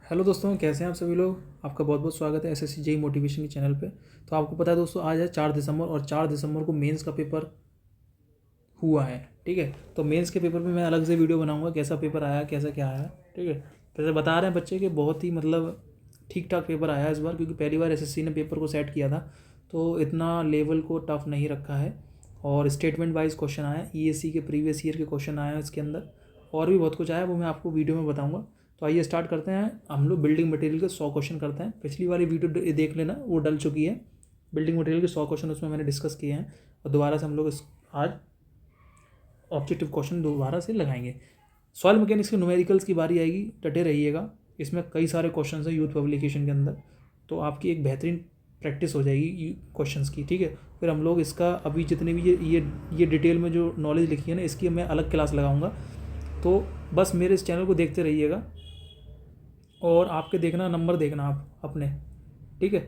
Hello दोस्तों, कैसे हैं आप सभी लोग। आपका बहुत बहुत स्वागत है एसएससी जेई मोटिवेशन के चैनल पे। तो आपको पता है दोस्तों, आज है 4 दिसंबर और 4 दिसंबर को मेंस का पेपर हुआ है। ठीक है, तो मेंस के पेपर में मैं अलग से वीडियो बनाऊंगा, कैसा पेपर आया, कैसा क्या आया। ठीक है, वैसे बता रहे हैं बच्चे कि बहुत ही ठीक ठाक पेपर आया इस बार, क्योंकि पहली बार एसएससी ने पेपर को सेट किया था, तो इतना लेवल को टफ नहीं रखा है। और स्टेटमेंट वाइज क्वेश्चन आया, ईएससी के प्रीवियस ईयर के क्वेश्चन आए हैं इसके अंदर, और भी बहुत कुछ आया, वो मैं आपको वीडियो में बताऊंगा। तो आइए स्टार्ट करते हैं। हम लोग बिल्डिंग मटेरियल के 100 क्वेश्चन करते हैं। पिछली वाली वीडियो देख लेना, वो डल चुकी है। बिल्डिंग मटेरियल के 100 क्वेश्चन उसमें मैंने डिस्कस किए हैं, और दोबारा से हम लोग आज ऑब्जेक्टिव क्वेश्चन दोबारा से लगाएंगे। सॉइल मैकेनिक्स के न्यूमेरिकल्स की बारी आएगी, डटे रहिएगा। इसमें कई सारे क्वेश्चन हैं यूथ पब्लिकेशन के अंदर, तो आपकी एक बेहतरीन प्रैक्टिस हो जाएगी क्वेश्चंस की। ठीक है, फिर हम लोग इसका अभी जितने भी ये डिटेल में जो नॉलेज लिखी है ना, इसकी मैं अलग क्लास लगाऊंगा। तो बस मेरे इस चैनल को देखते रहिएगा, और आपके देखना नंबर देखना आप अपने। ठीक है,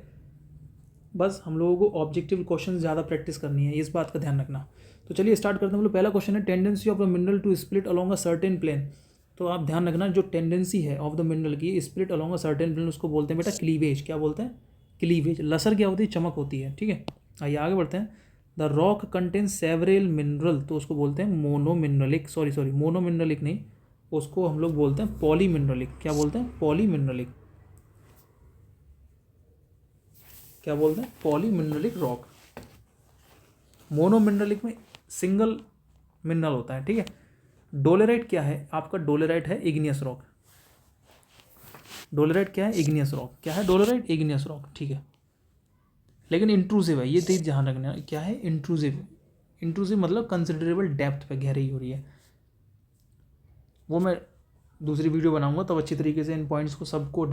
बस हम लोगों को ऑब्जेक्टिव क्वेश्चन ज़्यादा प्रैक्टिस करनी है, इस बात का ध्यान रखना। तो चलिए स्टार्ट करते हैं। हम लोग पहला क्वेश्चन है, tendency of the mineral to split along a certain plane. तो आप ध्यान रखना, जो टेंडेंसी है ऑफ द मिनरल की split along a certain plane, उसको बोलते हैं बेटा क्लीवेज। क्या बोलते हैं? क्लीवेज। लसर क्या होती है? चमक होती है। ठीक है, आइए आगे बढ़ते हैं। The rock contain several mineral, तो उसको बोलते हैं मोनोमिनरलिक। सॉरी मोनोमिनरलिक नहीं, उसको हम लोग बोलते हैं पॉलीमिनरलिक। क्या बोलते हैं? पॉलीमिनरलिक। क्या बोलते हैं? पॉलीमिनरलिक रॉक। मोनोमिनरलिक में सिंगल मिनरल होता है। ठीक है, डोलेराइट क्या है आपका? डोलेराइट है इग्नियस रॉक। डोलेराइट क्या है? Igneous rock. क्या है? डोलेराइट इग्नियस रॉक। ठीक है, लेकिन इंट्रूसिव है, ये चीज़ ध्यान रखना। क्या है? इंट्रूसिव। इंट्रूसिव मतलब कंसिडरेबल डेप्थ पे गहराई हो रही है। वो मैं दूसरी वीडियो बनाऊंगा, तब अच्छी तरीके से इन पॉइंट्स को सबको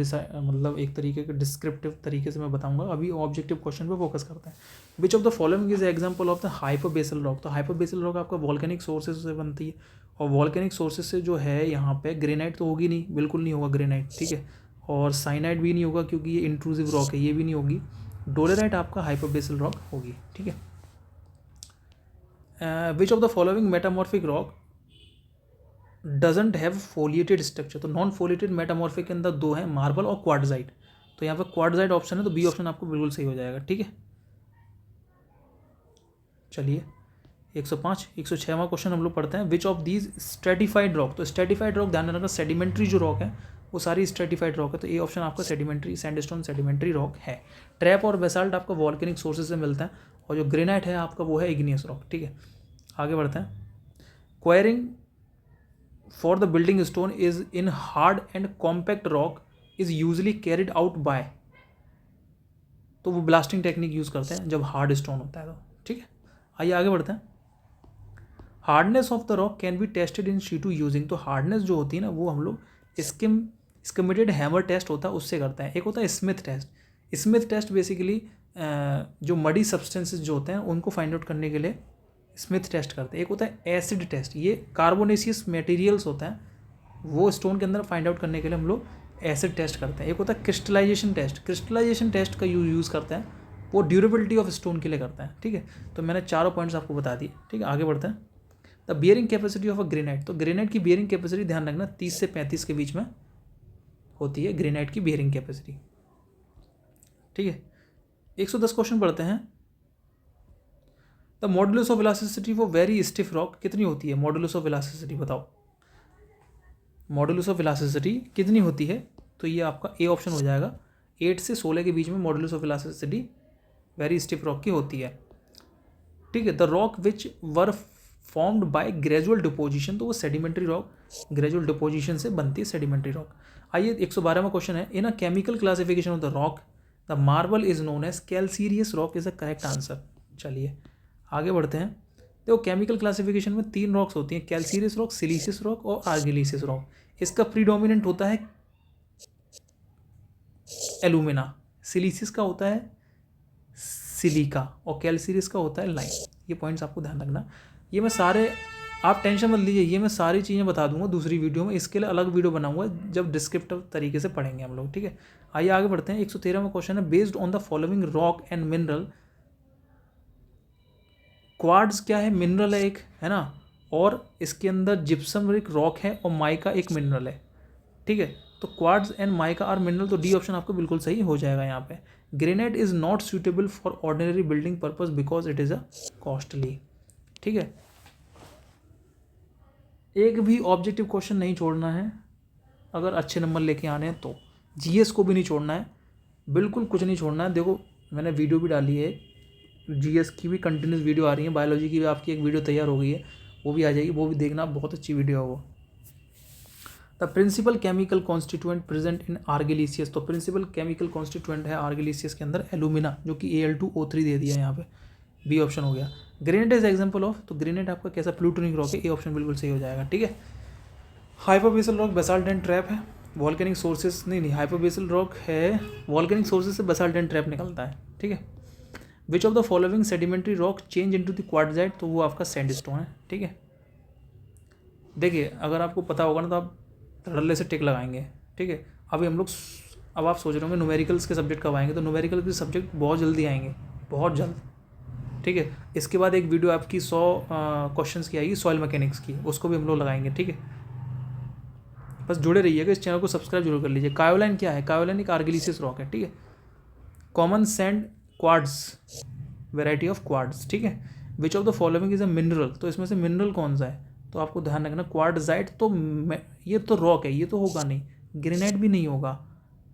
एक तरीके के डिस्क्रिप्टिव तरीके से मैं बताऊंगा। अभी ऑब्जेक्टिव क्वेश्चन पे फोकस करते हैं। Which of the following is example of the hypabyssal rock. तो हाइपरबेसल रॉक आपका वॉल्केनिक सोर्सेज से बनती है, और वॉल्केनिक सोर्सेज से जो है यहाँ पे ग्रेनाइट तो होगी नहीं, बिल्कुल नहीं होगा ग्रेनाइट। ठीक है, और साइनाइड भी नहीं होगा, क्योंकि ये इंट्रूसिव रॉक है, ये भी नहीं होगी। डोलेराइट आपका हाइपरबेसल रॉक होगी। ठीक है, which of the following metamorphic rock doesn't have foliated structure. तो नॉन फोलिएटेड मेटामॉर्फिक के अंदर दो हैं, मार्बल और क्वार्टजाइट। तो यहाँ पे क्वार्टजाइट ऑप्शन है, तो बी ऑप्शन आपको बिल्कुल सही हो जाएगा। ठीक है, चलिए 105 106वां क्वेश्चन हम लोग पढ़ते हैं। Which of these stratified rock. तो स्ट्रेटिफाइड रॉक ध्यान रखना, सेडिमेंट्री जो रॉक है वो सारी स्ट्रेटिफाइड रॉक है, तो ए ऑप्शन आपका सेडिमेंट्री सैंडस्टोन सेडिमेंट्री रॉक है। ट्रैप और बेसाल्ट आपका वॉल्केनिक सोर्सेज से मिलता है, और जो ग्रेनाइट है आपका वो है इग्नियस रॉक। ठीक है, आगे बढ़ते हैं। Enquiring for the building stone is in hard and compact rock is usually carried out by। तो वो ब्लास्टिंग टेक्निक यूज़ करते हैं जब हार्ड स्टोन होता है तो। ठीक है, आइए आगे बढ़ते हैं। Hardness of the rock can be tested in situ using. तो हार्डनेस जो होती है ना, वो हम लोग स्किमेटेड हैमर टेस्ट होता है उससे करते हैं। एक होता है Smith test. Smith test basically जो मडी सब्सटेंसेस जो होते हैं उनको फाइंड आउट करने के लिए स्मिथ टेस्ट करते हैं। एक होता है एसिड टेस्ट, ये कार्बोनेशियस मटेरियल्स होता है, वो स्टोन के अंदर फाइंड आउट करने के लिए हम लोग एसिड टेस्ट करते हैं। एक होता है क्रिस्टलाइजेशन टेस्ट। क्रिस्टलाइजेशन टेस्ट का यूज़ करते हैं, वो ड्यूरेबिलिटी ऑफ स्टोन के लिए करते हैं। ठीक है, तो मैंने चारों पॉइंट्स आपको बता दिए। ठीक है, आगे बढ़ते हैं। The bearing capacity of a granite. तो ग्रेनाइट की बियरिंग कैपेसिटी ध्यान रखना 30 से 35 के बीच में होती है ग्रेनाइट की बियरिंग कैपेसिटी। ठीक है, 110 क्वेश्चन पढ़ते हैं। The modulus of elasticity for very stiff rock कितनी होती है? मॉडुलस ऑफ इलास्टिसिटी बताओ, मॉडुलस ऑफ इलास्टिसिटी कितनी होती है? तो ये आपका ए ऑप्शन हो जाएगा। 8 से 16 के बीच में modulus of elasticity very stiff rock की होती है। ठीक है, the rock which were formed by gradual deposition. तो वो सेडिमेंट्री रॉक ग्रेजुअल डिपोजिशन से बनती है, सेडिमेंट्री रॉक। आइए 112वां क्वेश्चन है। In a chemical classification of the rock the marble is known as calcareous rock is the correct answer. चलिए आगे बढ़ते हैं। देखो केमिकल क्लासिफिकेशन में 3 रॉक्स होती हैं, कैल्सीरियस रॉक, सिलिसियस रॉक और आर्गिलिसियस रॉक। इसका प्रीडोमिनेंट होता है एलुमिना, सिलिसियस का होता है सिलिका, और कैल्सीरियस का होता है लाइम। ये पॉइंट्स आपको ध्यान रखना। ये मैं सारे, आप टेंशन मत लीजिए, ये मैं सारी चीज़ें बता दूंगा दूसरी वीडियो में। इसके लिए अलग वीडियो बनाऊंगा जब डिस्क्रिप्टिव तरीके से पढ़ेंगे हम लोग। ठीक है, आइए आगे बढ़ते हैं। 113वां क्वेश्चन है। Based on the following rock and mineral, quartz क्या है? मिनरल है एक, है ना, और इसके अंदर जिप्सम एक रॉक है, और माइका एक मिनरल है। ठीक है, तो quartz and mica are mineral, तो डी ऑप्शन आपको बिल्कुल सही हो जाएगा यहाँ पे। Granite is not suitable for ordinary building purpose because it is a costly. ठीक है, एक भी ऑब्जेक्टिव क्वेश्चन नहीं छोड़ना है अगर अच्छे नंबर लेके आने हैं तो। जीएस को भी नहीं छोड़ना है, बिल्कुल कुछ नहीं छोड़ना है। देखो मैंने वीडियो भी डाली है, जीएस की भी कंटिन्यूस वीडियो आ रही है, बायोलॉजी की भी आपकी एक वीडियो तैयार हो गई है, वो भी आ जाएगी, वो भी देखना, बहुत अच्छी वीडियो है वो। The principal chemical constituent present in argillaceous, तो प्रिंसिपल केमिकल कॉन्स्टिट्यूएंट है आर्गिलिसियस के अंदर एलुमिना, जो कि Al2O3 दे दिया है यहाँ पे, बी ऑप्शन हो गया। ग्रेनाइट इज एग्जाम्पल ऑफ, तो ग्रेनाइट आपका कैसा प्लूटोनिक रॉक है, ए ऑप्शन बिल्कुल सही हो जाएगा। ठीक है, hypobasal rock basalt and trap है, वॉल्केनिक सोर्सेज नहीं, हाइपोबेसल रॉक है, वॉल्केनिक सोर्सेज से बेसाल्ट एंड ट्रैप निकलता है। ठीक है, which of the following sedimentary rock change into the quartzite, तो वो आपका सैंडस्टोन है। ठीक है, देखिए अगर आपको पता होगा ना तो आप धड़ल्ले से टिक लगाएंगे। ठीक है, अभी हम लोग, अब आप सोच रहे होंगे न्यूमेरिकल्स के सब्जेक्ट कब आएंगे, तो न्यूमेरिकल के सब्जेक्ट बहुत जल्दी आएंगे, बहुत जल्द। ठीक है, इसके बाद एक वीडियो आपकी 100 क्वेश्चंस की आएगी सॉइल मैकेनिक्स की, उसको भी हम लोग लगाएंगे। ठीक है, बस जुड़े रहिएगा, इस चैनल को सब्सक्राइब जरूर कर लीजिए। कायोलाइन क्या है, कायोलाइन एक आर्गिलिसियस रॉक है। ठीक है, common sand quartz, variety of quartz. ठीक है, which of the following is a mineral, तो इसमें से मिनरल कौन सा है, तो आपको ध्यान रखना क्वार्टजाइट, तो ये तो रॉक है, ये तो होगा नहीं, ग्रेनाइट भी नहीं होगा,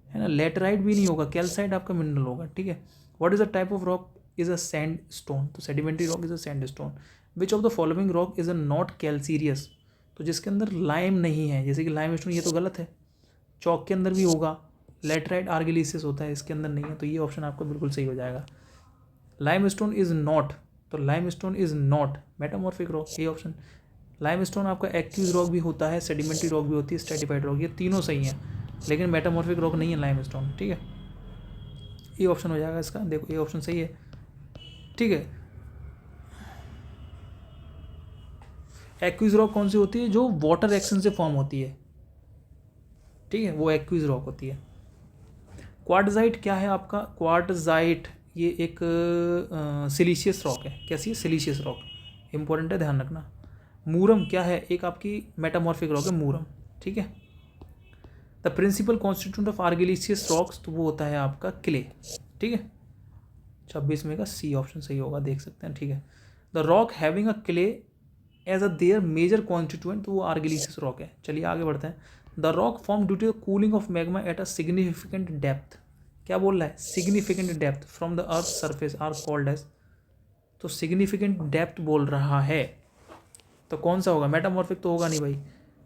है ना, लेटराइट भी नहीं होगा, कैल्साइट आपका मिनरल होगा। ठीक है, what is the type of rock, is a sandstone, तो sedimentary rock is a sandstone. Which of the following rock is a not calcareous, तो जिसके अंदर लाइम नहीं है, जैसे कि लाइम स्टोन, ये तो गलत है, चौक के अंदर भी होगा, लेटराइट आर्गिलिसियस होता है, इसके अंदर नहीं है, तो ये ऑप्शन आपका बिल्कुल सही हो जाएगा। लाइम स्टोन इज नॉट, तो limestone is not metamorphic rock, ये ऑप्शन। लाइम स्टोन आपका एक्यूज रॉक भी होता है, सेडिमेंट्री रॉक भी होती है, स्ट्रेटिफाइड रॉक, ये तीनों सही हैं, लेकिन मेटामॉर्फिक रॉक नहीं है लाइम स्टोन। ठीक है, ये ऑप्शन हो जाएगा इसका, देखो ये ऑप्शन सही है। ठीक है, एक्यूज रॉक कौन सी होती है, जो वाटर एक्शन से फॉर्म होती है। ठीक है, वो एक्यूज रॉक होती है। क्वार्टजाइट क्या है आपका, क्वार्टजाइट ये एक सिलीशियस रॉक है, कैसी है, सिलीशियस रॉक, इंपॉर्टेंट है, ध्यान रखना। मूरम क्या है, एक आपकी मेटामॉर्फिक रॉक है मूरम। ठीक है, the principal constituent of argillaceous rocks, तो वो होता है आपका क्ले। ठीक है, 26 में का सी ऑप्शन सही होगा, देख सकते हैं। ठीक है, the rock having a clay as a their major constituent, तो वो आर्गिलिसियस रॉक है। चलिए आगे बढ़ते हैं। The rock form due to the cooling of magma at a significant depth, क्या बोल रहा है, significant depth from the earth surface are called as, तो सिग्निफिकेंट डेप्थ बोल रहा है, तो कौन सा होगा, मेटामॉर्फिक तो होगा नहीं भाई,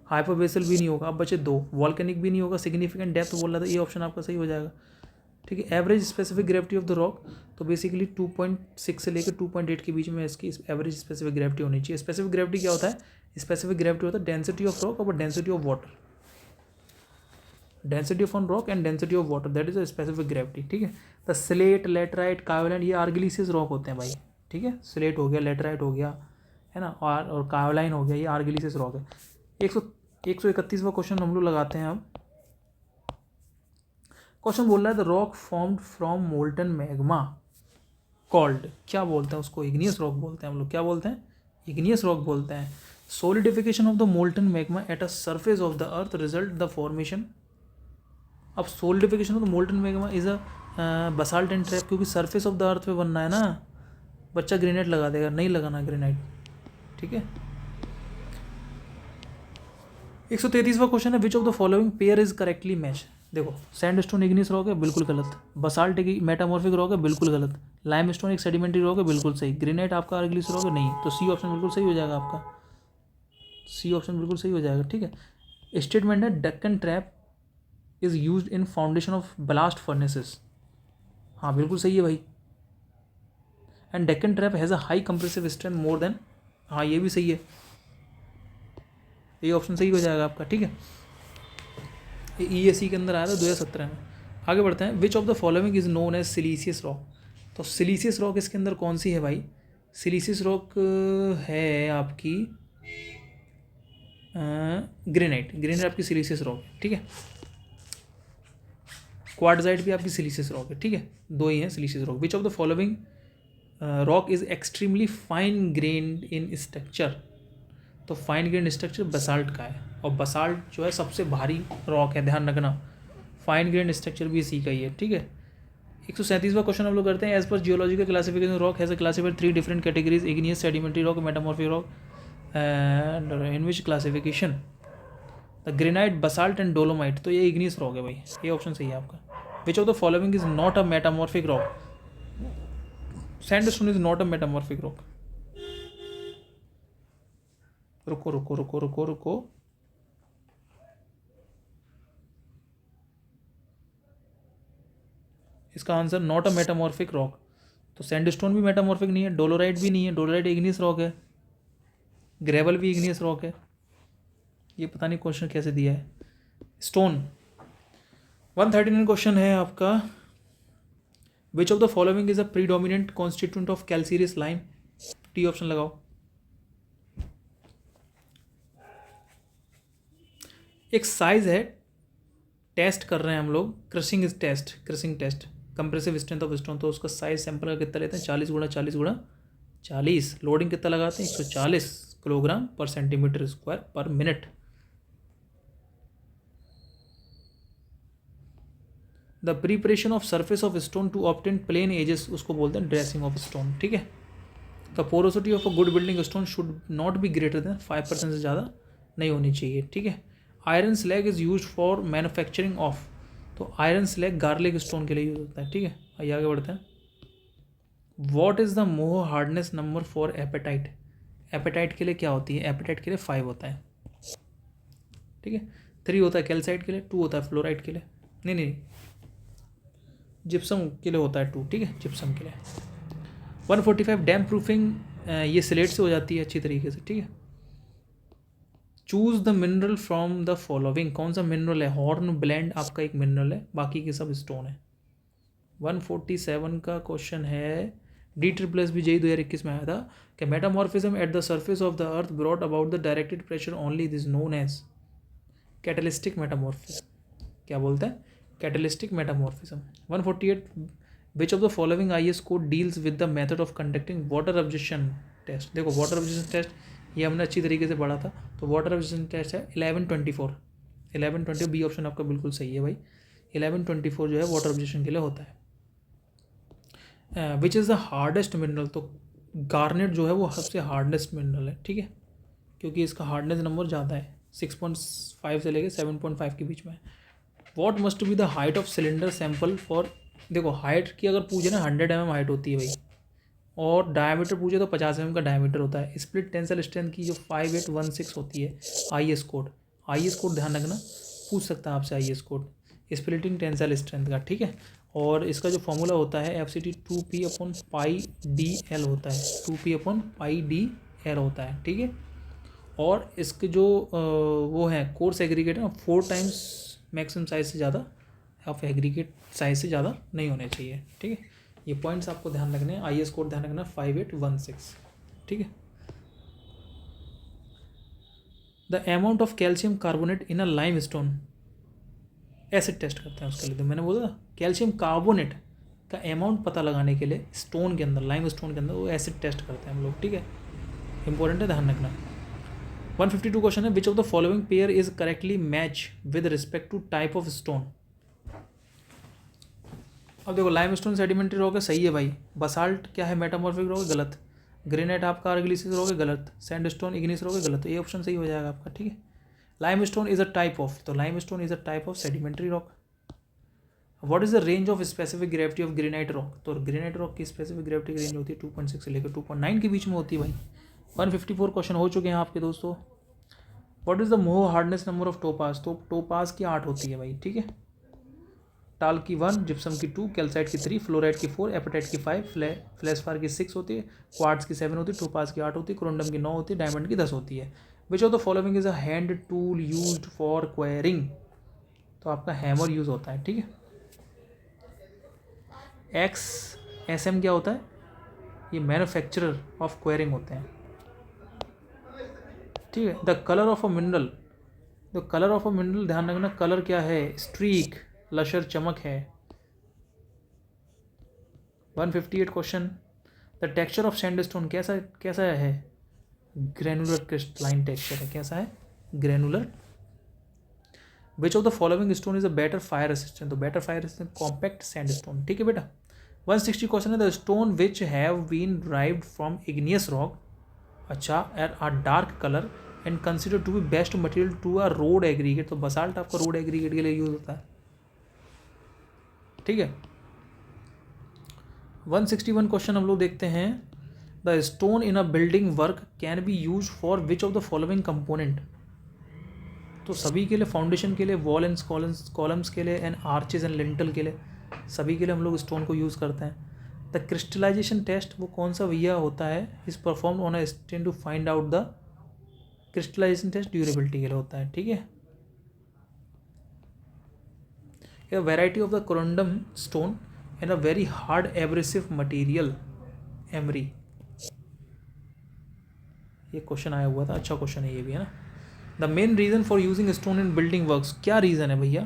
हाइपोबेसल भी नहीं होगा, अब बचे दो, वॉल्केनिक भी नहीं होगा, सिग्निफिकेंट डेप्थ बोल रहा था, ये ऑप्शन आपका सही हो जाएगा। ठीक है, average specific gravity of the rock, तो बेसिकली 2.6 से लेकर 2.8 के बीच में इसकी एवरेज स्पेसिफिक ग्रेविटी होनी चाहिए। स्पेसिफिक ग्रेविटी क्या होता है, स्पेसिफिक ग्रेविटी होता है डेंसिटी ऑफ रॉक और density of water, density of on rock and density of water, that is a specific gravity. ठीक है, द स्लेट, लेटराइट, कायोलाइन, ये आर्गिलिसियस रॉक होते हैं भाई। ठीक है, स्लेट हो गया, लेटराइट हो गया, है ना, और कायोलाइन हो गया, ये आर्गिलिसियस रॉक है। 131वां क्वेश्चन हम लोग लगाते हैं अब। क्वेश्चन बोल रहा है the rock formed from molten magma called, क्या बोलते हैं उसको, इग्नियस रॉक बोलते हैं हम लोग, क्या बोलते हैं, इग्नियस रॉक बोलते हैं। Solidification of the molten magma at a surface of the earth result the formation, अब solidification of the molten magma is a basalt and trap, क्योंकि सरफेस ऑफ द अर्थ पे बनना है ना, बच्चा ग्रेनाइट लगा देगा, नहीं लगाना ग्रेनाइट। ठीक है, 133वां क्वेश्चन है which of the following pair is correctly match, देखो सैंडस्टोन इग्नियस रॉक है, बिल्कुल गलत, बसाल्ट एक मेटामॉर्फिक रॉक है, बिल्कुल गलत, लाइमस्टोन एक सेडिमेंट्री रॉक है, बिल्कुल सही, ग्रेनाइट आपका आर्गिलिसियस रॉक है, नहीं, तो सी ऑप्शन बिल्कुल सही हो जाएगा आपका, सी ऑप्शन बिल्कुल सही हो जाएगा। ठीक है, स्टेटमेंट है Deccan trap is used in foundation of blast furnaces, हाँ बिल्कुल सही है भाई, and Deccan trap has a high compressive strength more than, हाँ ये भी सही है, ये ऑप्शन सही हो जाएगा आपका। ठीक है, EAC के अंदर आया था 2017 में। आगे बढ़ते हैं, which of the following is known as siliceous rock, तो सिलीसियस रॉक इसके अंदर कौन सी है भाई, सिलीसियस रॉक है आपकी ग्रेनाइट, ग्रेनाइट आपकी सिलीसियस रॉक है। ठीक है, क्वार्टजाइट भी आपकी सिलीसियस रॉक है। ठीक है, दो ही हैं siliceous rock. Which of the following rock is extremely fine grained in structure, तो फाइन ग्रेन स्ट्रक्चर बसाल्ट का है, और बसाल्ट जो है सबसे भारी रॉक है, ध्यान रखना। फाइन ग्रेन स्ट्रक्चर भी इसी का ही है, ठीक है। 137वां क्वेश्चन हम लोग करते हैं। As per geological classification rock has classified 3 different categories, igneous, sedimentary rock, metamorphic rock, and in which classification the granite, basalt and dolomite. तो ये इग्नियस रॉक है भाई, ये ऑप्शन सही है आपका। Which of the following is not a metamorphic rock? Sandstone is not a metamorphic rock. रुको रुको रुको रुको रुको, इसका answer not a metamorphic rock. तो सैंडस्टोन भी मेटामॉर्फिक नहीं है, डोलोराइट भी नहीं है, डोलोराइट इग्नियस रॉक है, ग्रेवल भी इग्नियस रॉक है। ये पता नहीं क्वेश्चन कैसे दिया है। स्टोन 139 क्वेश्चन है आपका। Which of the following is a predominant constituent of calcareous lime? T option लगाओ। एक साइज है, टेस्ट कर रहे हैं हम लोग, crushing test, compressive strength of stone. तो उसका साइज सैंपल का कितना लेते हैं? 40 × 40 × 40। लोडिंग कितना लगाते हैं? 140 kilogram per centimetre square per minute. The preparation of surface of stone to obtain plane edges, उसको बोलते हैं ड्रेसिंग ऑफ स्टोन, ठीक है। The porosity of a good building stone should not be greater than 5% से ज़्यादा नहीं होनी चाहिए, ठीक है। Iron slag is use for manufacturing of, तो आयरन स्लैग गार्लिक स्टोन के लिए यूज होता है, ठीक है। आइए आगे बढ़ते हैं। What is the Mohs hardness number for apatite? Apatite के लिए क्या होती है? एपेटाइट के लिए 5 होता है, ठीक है। 3 होता है कैल्साइट के लिए, 2 होता है फ्लोराइट के लिए, नहीं, जिप्सम के लिए होता है 2, ठीक है, जिप्सम के लिए। 145 डैम प्रूफिंग, ये स्लेट से हो जाती है अच्छी तरीके से, ठीक है। Choose the mineral from the following, कौन सा मिनरल है? हॉर्न ब्लेंड आपका एक मिनरल है, बाकी के सब स्टोन है। 147 का क्वेश्चन है। DSSS भी JEE 2021 में आया था कि metamorphism at the surface of the earth brought about the directed pressure only, this known as cataclastic metamorphism. क्या बोलते हैं? Cataclastic metamorphism. 148 which of the following IS code deals with the method of conducting water absorption test? देखो water absorption test ये हमने अच्छी तरीके से पढ़ा था, तो वाटर ऑब्जेक्शन टेस्ट है 1124 बी ऑप्शन आपका बिल्कुल सही है भाई। 1124 जो है वाटर ऑब्जेक्शन के लिए होता है। Which is the hardest mineral? तो गार्नेट जो है वो सबसे हार्डेस्ट मिनरल है, ठीक है, क्योंकि इसका हार्डनेस नंबर ज़्यादा है, 6.5 से लेकर 7.5 के बीच में। What must be the height of cylinder sample for? देखो हाइट की अगर पूछे ना 100 mm हाइट होती है भाई, और डायमीटर पूछे तो 50 mm का डायमीटर होता है। स्प्लिट टेंसल स्ट्रेंथ की जो 5816 होती है, IS कोड ध्यान रखना, पूछ सकता है आपसे IS code splitting tensile strength का, ठीक है। और इसका जो फॉर्मूला होता है FCT 2p/πdl होता है, 2p/πdl होता है, ठीक है। और इसके जो वो है कोर्स एग्रीगेट है 4 टाइम्स मैक्सिमम साइज से ज़्यादा, ऑफ एग्रीगेट साइज से ज़्यादा नहीं होने चाहिए, ठीक है। ये पॉइंट्स आपको ध्यान रखने हैं। IS कोड ध्यान रखना 5816, ठीक है। The amount of calcium carbonate in a limestone, acid test करते हैं उसके लिए। तो मैंने बोला कैल्शियम कार्बोनेट का अमाउंट पता लगाने के लिए स्टोन के अंदर, लाइम स्टोन के अंदर वो एसिड टेस्ट करते हैं हम लोग, ठीक है। इंपॉर्टेंट है, ध्यान रखना। 152 क्वेश्चन है। Which of the following pair is correctly match with respect to type of stone? अब देखो लाइम स्टोन सेडिमेंट्री रॉक है, सही है भाई। बसाल्ट क्या है? मेटामॉर्फिक रॉक है, गलत। ग्रेनाइट आपका आर्गिलिसिस रॉक है, गलत। सैंडस्टोन इग्नियस रॉक है, गलत। तो ये ऑप्शन सही हो जाएगा आपका, ठीक है। Limestone is a type of, तो limestone is a type of sedimentary rock. What is the range of specific gravity of granite rock? तो ग्रेनाइट रॉक की स्पेसिफिक ग्रेविटी की रेंज होती है 2.6 से लेकर 2.9 के बीच में होती है भाई। 154 क्वेश्चन हो चुके हैं आपके दोस्तों। What is the Mohs hardness number of topaz? तो टोपाज की 8 होती है भाई, ठीक है। टाल की 1, जिप्सम की 2, कैल्साइट की 3, फ्लोराइट की 4, एपेटाइट की 5, फ्लेसफार की 6 होती है, क्वार्ट्ज की 7 होती है, टोपाज की 8 होती है, कोरोंडम की 9 होती है, डायमंड की 10 होती है। Which of the following is a hand tool used for quarrying? तो आपका हैमर यूज होता है, ठीक है। XSM क्या होता है? ये मैन्युफैक्चरर ऑफ क्वेरिंग होते हैं, ठीक है। The colour of a mineral, the colour of a mineral ध्यान रखना, कलर क्या है? स्ट्रीक, लशर, चमक है। 158 question. The texture of sandstone कैसा है? ग्रेनुलर क्रिस्टलाइन टेक्सचर है, कैसा है, granular. Which of the following stone is a better fire resistant, तो better fire resistant compact sandstone, ठीक है बेटा। 160 क्वेश्चन है, the stone which have been derived from igneous rock, अच्छा, at a dark colour and consider to be best material to a road aggregate, तो basalt आपका road aggregate के लिए use होता है, ठीक है। 161 क्वेश्चन हम लोग देखते हैं, the stone in a building work can be use for which of the following component, तो सभी के लिए, फाउंडेशन के लिए, वॉल एंड कॉलम्स के लिए, एंड आर्चेज एंड लिंटल के लिए, सभी के लिए हम लोग स्टोन को यूज़ करते हैं। द क्रिस्टलाइजेशन टेस्ट वो कौन सा भैया होता है, is perform on a stone to find out the crystallization test durability के लिए होता है, ठीक है। A variety of the corundum stone and a very hard abrasive material, emery, ये क्वेश्चन आया हुआ था, अच्छा क्वेश्चन है ये भी, है ना। The main reason for using stone in building works, क्या रीज़न है भैया,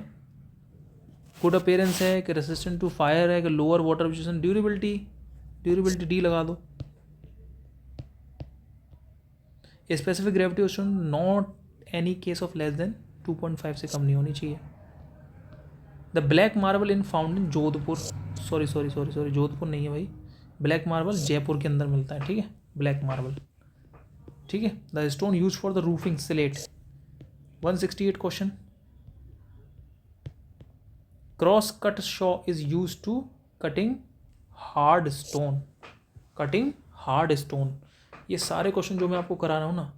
गुड अपीयरेंस है कि रेसिस्टेंट टू फायर है कि lower water absorption, durability, durability D लगा दो। Specific gravity of stone, not any case of less than 2.5 से कम नहीं होनी चाहिए। The black marble in found in Jodhpur, sorry Jodhpur नहीं है भाई, ब्लैक मार्बल जयपुर के अंदर मिलता है, ठीक है, ब्लैक मार्बल, ठीक है। The stone use for the roofing, slate. 168 question, cross cut saw is use to cutting hard stone, cutting hard stone. ये सारे क्वेश्चन जो मैं आपको करा रहा हूँ ना,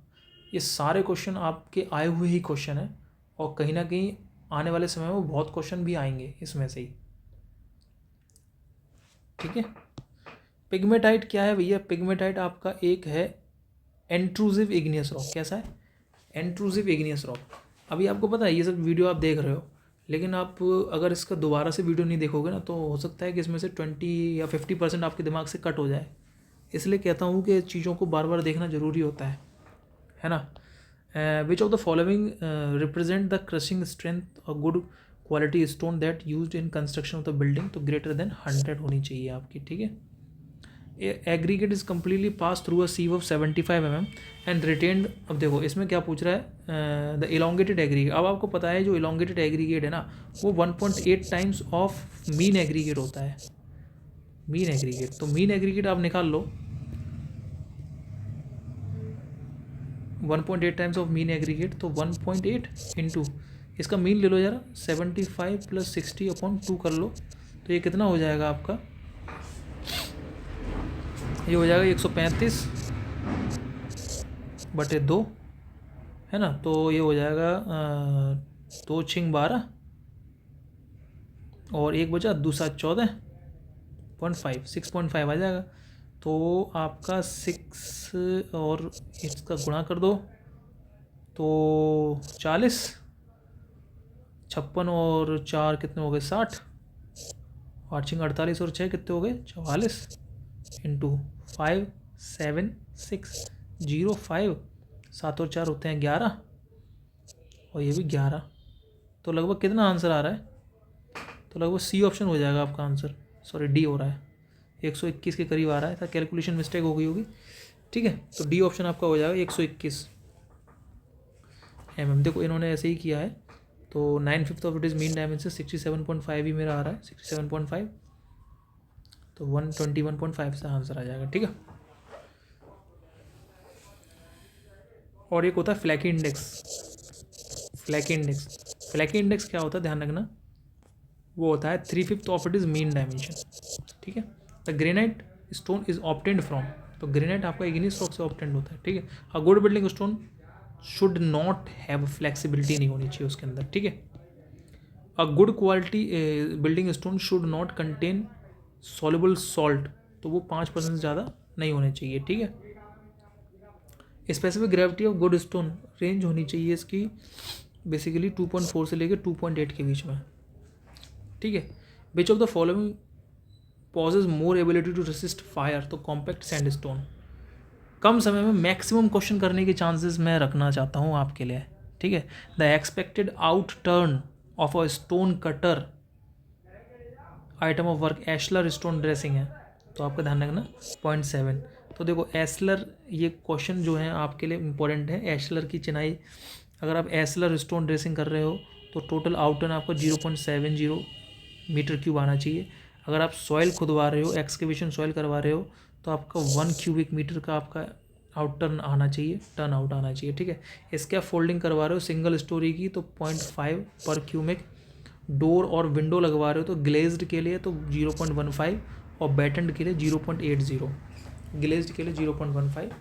ये सारे क्वेश्चन आपके आए हुए ही क्वेश्चन है, और कहीं ना कहीं आने वाले समय में बहुत क्वेश्चन भी आएंगे इसमें से ही, ठीक है। पिग्मेटाइट क्या है भैया, पिग्मेटाइट आपका एक है एंट्रूजिव इग्नियस रॉक, कैसा है, एंट्रूजिव इग्नियस रॉक। अभी आपको पता है ये सब वीडियो आप देख रहे हो, लेकिन आप अगर इसका दोबारा से वीडियो नहीं देखोगे ना, तो हो सकता है कि इसमें से 20 या 50% आपके दिमाग से कट हो जाए। इसलिए कहता हूँ कि चीज़ों को बार बार देखना ज़रूरी होता है ना। Which of the following represent the crushing strength और good quality stone that used in construction of the building, तो ग्रेटर देन 100 होनी चाहिए आपकी, ठीक है। Aggregate is completely pass through a sieve of 75 mm and retained, अब देखो इसमें क्या पूछ रहा है, द इलोंगेटेड एग्रीगेट। अब आपको पता है जो इलोंगेटेड एग्रीगेट है ना, वो 1.8 टाइम्स ऑफ मीन एग्रीगेट होता है, मीन एग्रीगेट। तो मीन एग्रीगेट आप निकाल लो, 1.8 टाइम्स ऑफ मीन एग्रीगेट, तो 1.8 इंटू इसका मीन ले लो जरा, 75 + 60/2 कर लो, तो ये कितना हो जाएगा आपका, ये हो जाएगा 135/2, है ना। तो ये हो जाएगा 2 × 12 और 1 बचा, 2 × 7 = 14.5, 6.5 आ जाएगा। तो आपका 6 और इसका गुणा कर दो, तो 40, 56 और 4 कितने हो गए, 60, 8 × 48 और 6 कितने हो गए, 44 इंटू 5 7 6 0 5, 7 और 4 होते हैं 11, और ये भी 11, तो लगभग कितना आंसर आ रहा है, तो लगभग सी ऑप्शन हो जाएगा आपका आंसर, सॉरी डी हो रहा है, 121 के करीब आ रहा है था, कैलकुलेशन मिस्टेक हो गई होगी, ठीक है। तो डी ऑप्शन आपका हो जाएगा 121 mm। देखो इन्होंने ऐसे ही किया है, तो 9/5 of it is mean dimension, 67.5 ही मेरा आ रहा है, 67.5, तो 121.5 से आंसर आ जाएगा, ठीक है। और एक होता है flaky index, flaky index, flaky index क्या होता है ध्यान रखना, वो होता है 3/5 of it is mean dimension, ठीक है। The granite stone is obtained from, तो ग्रेनाइट आपका इग्नियस रॉक से ऑब्टेन्ड होता है, ठीक है। अ good building stone should not have flexibility नहीं होनी चाहिए उसके अंदर, ठीक है। A good quality building stone should not contain soluble salt, तो वो 5% से ज़्यादा नहीं होने चाहिए, ठीक है। Specific gravity of good stone range होनी चाहिए इसकी बेसिकली 2.4 से लेकर 2.8 के बीच में, ठीक है। Which of the following possesses more ability to resist fire, तो कॉम्पैक्ट सैंडस्टोन। कम समय में मैक्सिमम क्वेश्चन करने के चांसेस मैं रखना चाहता हूँ आपके लिए, ठीक है। The expected out turn of a stone cutter item of work ashlar stone dressing है, तो आपका ध्यान रखना 0.7, तो देखो एस्लर, ये क्वेश्चन जो है आपके लिए इंपॉर्टेंट है। एस्लर की चिनाई, अगर आप एस्लर स्टोन ड्रेसिंग कर रहे हो तो टोटल आउटटर्न आपका 0.70 मीटर क्यूब आना चाहिए। अगर आप सॉइल खुदवा रहे हो, एक्सकेवेशन सॉइल करवा रहे हो, तो आपका 1 क्यूबिक मीटर का आपका आउट टर्न आना चाहिए, टर्न आउट आना चाहिए, ठीक है। इसके आप फोल्डिंग करवा रहे हो सिंगल स्टोरी की तो 0.5 पर क्यूबिक, डोर और विंडो लगवा रहे हो तो ग्लेज्ड के लिए तो 0.15 और बैटन्ड के लिए 0.80, ग्लेज्ड के लिए 0.15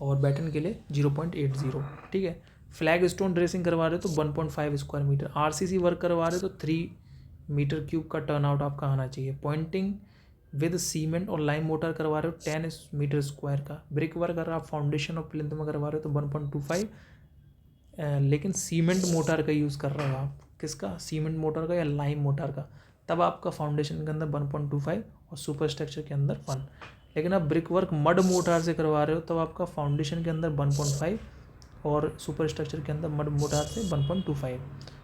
और बैटन के लिए 0.80, ठीक है। फ्लैग स्टोन ड्रेसिंग करवा रहे हो तो 1.5 स्क्वायर मीटर, आरसीसी वर्क करवा रहे हो तो 3 मीटर क्यूब का टर्न आउट आपका आना चाहिए। पॉइंटिंग विद सीमेंट और लाइम मोटर करवा रहे हो 10 मीटर स्क्वायर का। ब्रिक वर्क अगर आप फाउंडेशन और प्लिंथ में करवा रहे हो तो 1.25, लेकिन सीमेंट मोटर का यूज़ कर रहे हो आप, किसका, सीमेंट मोटर का या लाइम मोटर का, तब आपका फाउंडेशन के अंदर 1.25 और सुपर स्ट्रक्चर के अंदर 1। लेकिन आप ब्रिक वर्क मड मोटर से करवा रहे हो तब आपका फाउंडेशन के अंदर 1.5 और सुपर स्ट्रक्चर के अंदर मड मोटर से 1.25।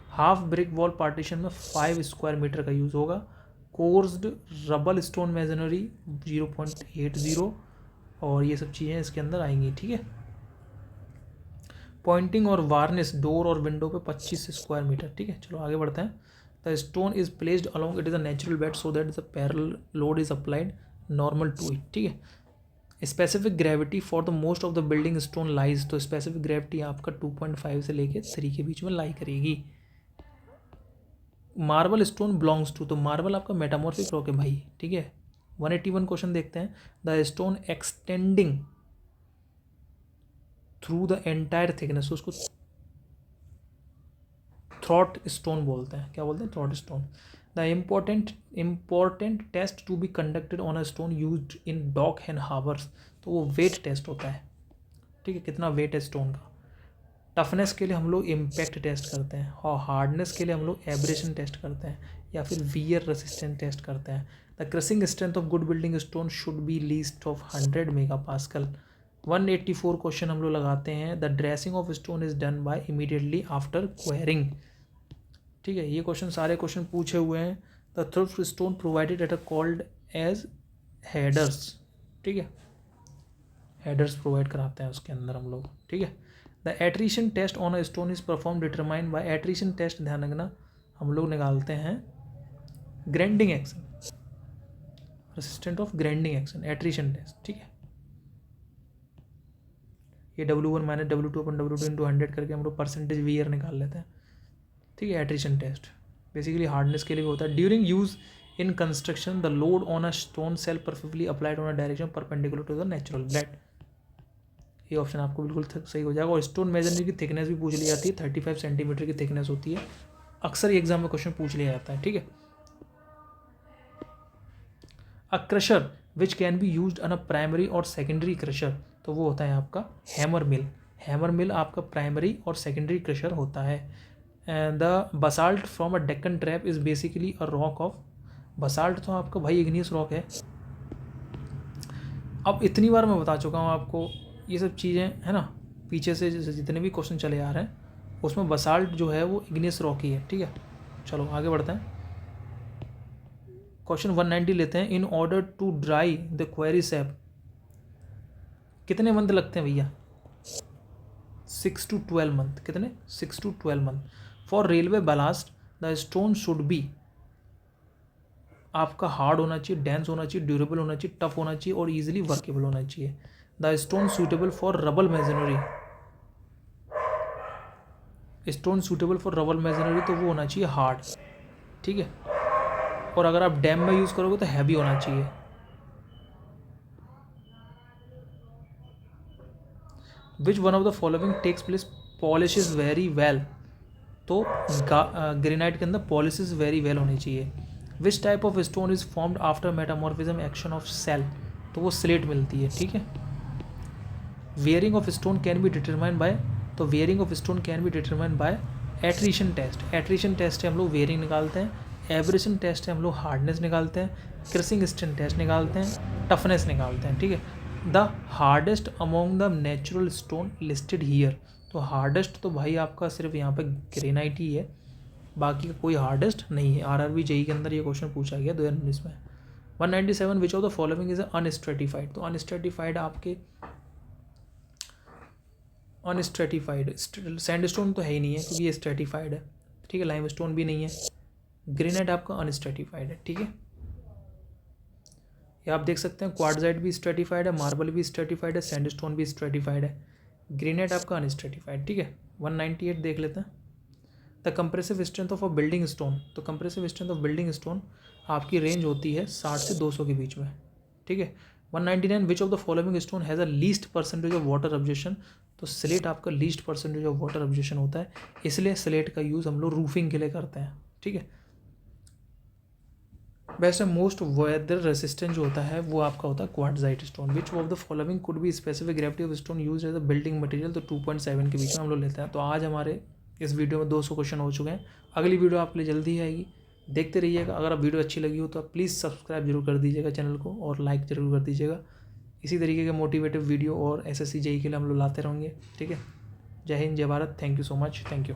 हाफ ब्रिक वॉल पार्टीशन में 5 स्क्वायर मीटर का यूज़ होगा। कोर्स्ड रबल स्टोन मेजनरी 0.80 और ये सब चीज़ें इसके अंदर आएंगी, ठीक है। पॉइंटिंग और वार्निश डोर और विंडो पे 25 स्क्वायर मीटर, ठीक है। चलो आगे बढ़ते हैं। The stone is placed along it is a natural bed so that the parallel load is applied normal to it, ठीक है। Specific gravity for the most of the building stone lies, तो specific gravity आपका 2.5 से लेके 3 के बीच में lie करेगी। Marble stone belongs to, तो मार्बल आपका मेटामॉर्फिक रॉक है भाई, ठीक है। 181 क्वेश्चन देखते हैं। The stone extending through the entire thickness, उसको थ्रॉट स्टोन बोलते हैं। क्या बोलते हैं? Through stone. The important test to be conducted on a stone used in dock and harbours, तो वो वेट टेस्ट होता है, ठीक है, कितना वेट है स्टोन का। टफनेस के लिए हम लोग इम्पैक्ट टेस्ट करते हैं और हार्डनेस के लिए हम लोग एब्रेशन टेस्ट करते हैं या फिर वियर रेसिस्टेंट टेस्ट करते हैं। The crushing strength of good building stone should be least of 100 megapascal. 184 question हम लोग लगाते हैं। The dressing of stone is done by immediately after quarrying, ठीक है। ये क्वेश्चन सारे क्वेश्चन पूछे हुए हैं। The through stone provided at a called as headers, ठीक है, हेडर्स प्रोवाइड कराते हैं उसके अंदर हम लोग, ठीक है। The attrition test on a stone is perform determined by, attrition test ध्यान रखना हम लोग निकालते हैं grinding action, resistant of grinding action, attrition test, ठीक है। ये W1 माइनस W2 अपन W2 इंटू 100 करके हम लोग परसेंटेज वीयर निकाल लेते हैं, ठीक है। एट्रीशन टेस्ट बेसिकली हार्डनेस के लिए भी होता है। During use in construction the load on a stone shall perfectly applied on a direction perpendicular to the natural bed, ये ऑप्शन आपको बिल्कुल सही हो जाएगा। और स्टोन मेजरमेंट की थिकनेस भी पूछ ली जाती है, 35 सेंटीमीटर की थिकनेस होती है, अक्सर एग्जाम में क्वेश्चन पूछ लिया जाता है, ठीक है। A crusher which can be used on a primary और सेकेंडरी क्रशर, तो वो होता है आपका हैमर मिल। हैमर मिल आपका प्राइमरी और सेकेंडरी क्रशर होता है। The basalt from a Deccan trap is basically a rock of, basalt तो आपका भाई इग्नियस रॉक है। अब इतनी बार मैं बता चुका हूँ आपको ये सब चीज़ें, है ना, पीछे से जितने भी क्वेश्चन चले आ रहे हैं उसमें बसाल्ट जो है वो इग्नियस रॉक ही है, ठीक है। चलो आगे बढ़ते हैं। क्वेश्चन 190 लेते हैं। In order to dry the quarry sap कितने मंथ लगते हैं भैया? 6 to 12 मंथ। कितने? 6 to 12 month. For railway blast the stone should B, आपका हार्ड होना चाहिए, डेंस होना चाहिए, ड्यूरेबल होना चाहिए, टफ होना चाहिए और इजीली वर्केबल होना चाहिए। The stone suitable for rubble masonry, stone suitable for rubble masonry तो वो होना चाहिए हार्ड, ठीक है। और अगर आप डैम में यूज़ करोगे तो हैवी होना चाहिए। Which one of the following takes place polishes very well, तो ग्रेनाइट के अंदर पॉलिशेस वेरी वेल होनी चाहिए। Which type of stone is formed after metamorphism action of shale, तो वो स्लेट मिलती है, ठीक है। Wearing of stone can be determine by, तो wearing of stone can be determine by attrition test. Attrition test है हम लोग वेयरिंग निकालते हैं, एब्रेशन टेस्ट है हम लोग हार्डनेस निकालते हैं, क्रसिंग स्ट्रेंथ टेस्ट निकालते हैं, टफनेस निकालते हैं, ठीक है। The hardest among the natural stone listed hear, तो हार्डेस्ट तो भाई आपका सिर्फ यहाँ पे ग्रेनाइट ही है, बाकी का कोई हार्डेस्ट नहीं है। RRB JEE के अंदर ये क्वेश्चन पूछा गया 2019 में। 197 which of the following is unstratified, तो अनस्ट्रेटिफाइड आपके अनस्ट्रेटिफाइड सैंडस्टोन तो है ही नहीं है क्योंकि ये स्ट्रेटिफाइड है, ठीक है, लाइमस्टोन भी नहीं है, ग्रेनाइट आपका अनस्ट्रेटिफाइड है, ठीक है। ये आप देख सकते हैं क्वार्टजाइट भी स्ट्रेटिफाइड है, मार्बल भी स्ट्रेटिफाइड है, सैंडस्टोन भी स्ट्रेटिफाइड है, ग्रेनाइट आपका अनस्ट्रेटिफाइड, ठीक है। 198 देख लेते हैं। The compressive strength of a building stone, तो compressive strength of building stone आपकी रेंज होती है 60 से 200 के बीच में, ठीक है। 199 विच of the following stone has a least percentage of water objection, तो स्लेट आपका least percentage of water objection होता है, इसलिए स्लेट का यूज़ हम लोग रूफिंग के लिए करते हैं, ठीक है। बेस्ट मोस्ट वेदर रेसिस्टेंट जो होता है वो आपका होता है quartzite stone. Which of the following could be specific gravity of stone use as a building material, तो 2.7 के बीच में हम लोग लेते हैं। तो आज हमारे इस वीडियो में 200 क्वेश्चन हो चुके हैं। अगली वीडियो आपके लिए जल्दी आएगी, देखते रहिएगा। अगर आप वीडियो अच्छी लगी हो तो आप प्लीज़ सब्सक्राइब जरूर कर दीजिएगा चैनल को और लाइक जरूर कर दीजिएगा। इसी तरीके के मोटिवेटिव वीडियो और SSC JEE के लिए हम लोग लाते रहेंगे, ठीक है। जय हिंद, जय Bharat, thank you so much, thank you.